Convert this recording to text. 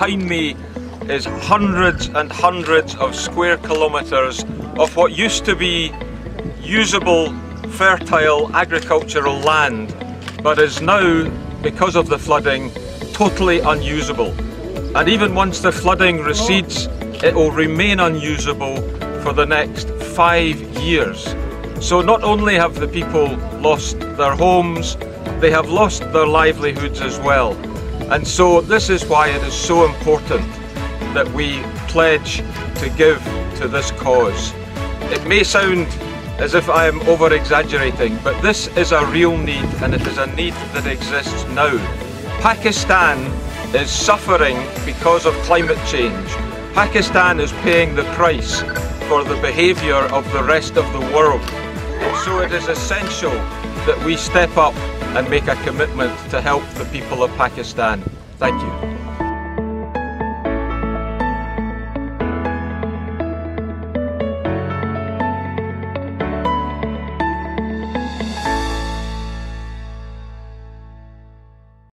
behind me is hundreds and hundreds of square kilometres of what used to be usable, fertile agricultural land, but is now, because of the flooding, totally unusable. And even once the flooding recedes, it will remain unusable for the next 5 years. So not only have the people lost their homes, they have lost their livelihoods as well. And so this is why it is so important that we pledge to give to this cause. It may sound as if I am over-exaggerating, but this is a real need, and it is a need that exists now. Pakistan is suffering because of climate change. Pakistan is paying the price for the behaviour of the rest of the world. And so it is essential that we step up and make a commitment to help the people of Pakistan. Thank you.